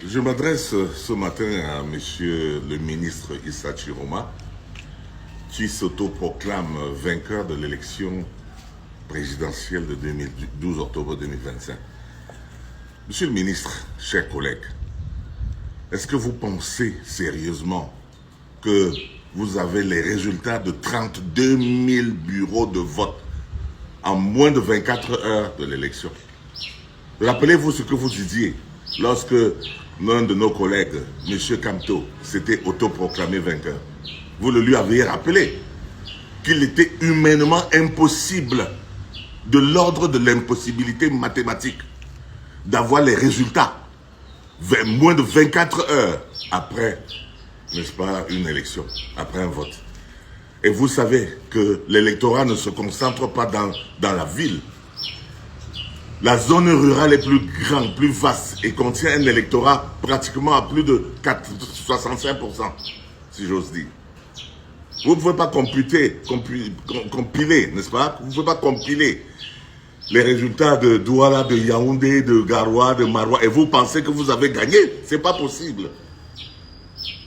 Je m'adresse ce matin à Monsieur le ministre Issa Chiroma, qui s'autoproclame vainqueur de l'élection présidentielle de 12 octobre 2025. Monsieur le ministre, chers collègues, est-ce que vous pensez sérieusement que vous avez les résultats de 32 000 bureaux de vote en moins de 24 heures de l'élection? Rappelez-vous ce que vous disiez lorsque l'un de nos collègues, M. Kamto, s'était autoproclamé vainqueur. Vous le lui aviez rappelé qu'il était humainement impossible, de l'ordre de l'impossibilité mathématique, d'avoir les résultats moins de 24 heures après, n'est-ce pas, une élection, après un vote. Et vous savez que l'électorat ne se concentre pas dans la ville. La zone rurale est plus grande, plus vaste et contient un électorat pratiquement à plus de 65%, si j'ose dire. Vous ne pouvez pas compiler, n'est-ce pas? Vous ne pouvez pas compiler les résultats de Douala, de Yaoundé, de Garoua, de Maroua et vous pensez que vous avez gagné. Ce n'est pas possible.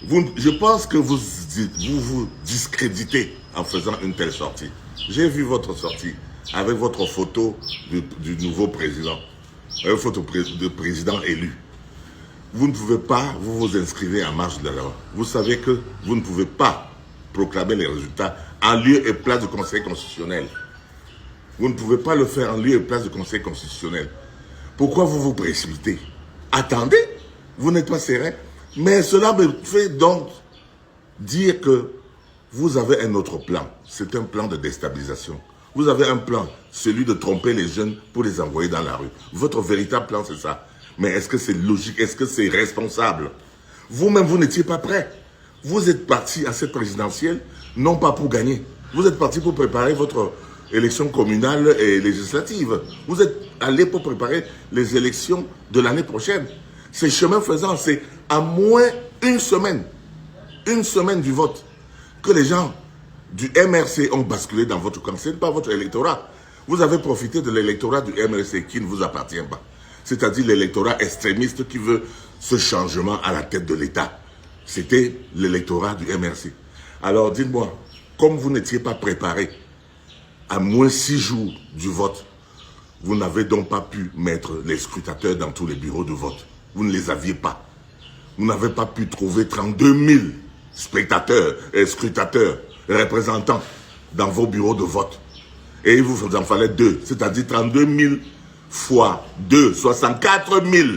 Je pense que vous vous discréditez en faisant une telle sortie. J'ai vu votre sortie avec votre photo du nouveau président, une photo de président élu. Vous ne pouvez pas, vous vous inscrivez en marge de la loi. Vous savez que vous ne pouvez pas proclamer les résultats en lieu et place du Conseil constitutionnel. Vous ne pouvez pas le faire en lieu et place du Conseil constitutionnel. Pourquoi vous vous précipitez? Attendez, vous n'êtes pas serein. Mais cela me fait donc dire que vous avez un autre plan. C'est un plan de déstabilisation. Vous avez un plan, celui de tromper les jeunes pour les envoyer dans la rue. Votre véritable plan, c'est ça. Mais est-ce que c'est logique? Est-ce que c'est responsable? Vous-même, vous n'étiez pas prêt. Vous êtes parti à cette présidentielle, non pas pour gagner. Vous êtes parti pour préparer votre élection communale et législative. Vous êtes allé pour préparer les élections de l'année prochaine. C'est chemin faisant, c'est à moins une semaine du vote que les gens du MRC ont basculé dans votre camp. Ce n'est pas votre électorat. Vous avez profité de l'électorat du MRC qui ne vous appartient pas. C'est-à-dire l'électorat extrémiste qui veut ce changement à la tête de l'État. C'était l'électorat du MRC. Alors dites-moi, comme vous n'étiez pas préparé à moins 6 jours du vote, vous n'avez donc pas pu mettre les scrutateurs dans tous les bureaux de vote. Vous ne les aviez pas. Vous n'avez pas pu trouver 32 000 spectateurs et scrutateurs, représentants dans vos bureaux de vote. Et il vous en fallait 2, c'est-à-dire 32 000 fois 2, 64 000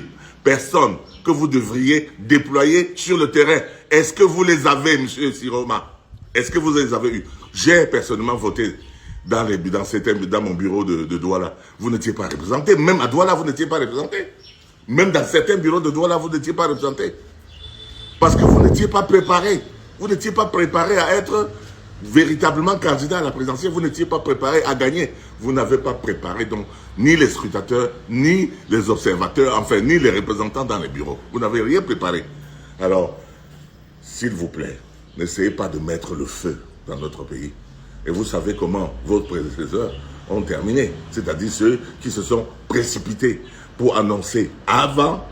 personnes que vous devriez déployer sur le terrain. Est-ce que vous les avez, M. Chiroma? Est-ce que vous les avez eus? J'ai personnellement voté dans mon bureau de Douala. Vous n'étiez pas représenté. Même à Douala, vous n'étiez pas représenté. Même dans certains bureaux de Douala, vous n'étiez pas représenté. Parce que vous n'étiez pas préparé. Vous n'étiez pas préparé à être véritablement candidat à la présidentielle. Vous n'étiez pas préparé à gagner. Vous n'avez pas préparé donc ni les scrutateurs, ni les observateurs, enfin, ni les représentants dans les bureaux. Vous n'avez rien préparé. Alors, s'il vous plaît, n'essayez pas de mettre le feu dans notre pays. Et vous savez comment vos prédécesseurs ont terminé. C'est-à-dire ceux qui se sont précipités pour annoncer avant,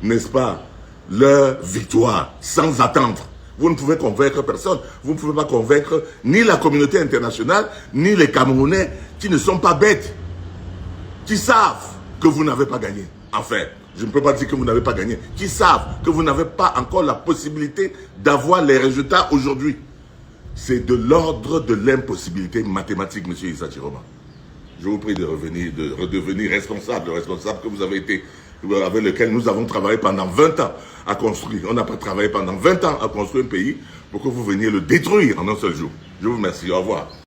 n'est-ce pas, leur victoire, sans attendre. Vous ne pouvez convaincre personne. Vous ne pouvez pas convaincre ni la communauté internationale, ni les Camerounais qui ne sont pas bêtes, qui savent que vous n'avez pas gagné. Enfin, je ne peux pas dire que vous n'avez pas gagné, qui savent que vous n'avez pas encore la possibilité d'avoir les résultats aujourd'hui. C'est de l'ordre de l'impossibilité mathématique, M. Issa Chiroma. Je vous prie de redevenir responsable, le responsable que vous avez été, avec lequel nous avons travaillé pendant 20 ans à construire. On n'a pas travaillé pendant 20 ans à construire un pays pour que vous veniez le détruire en un seul jour. Je vous remercie. Au revoir.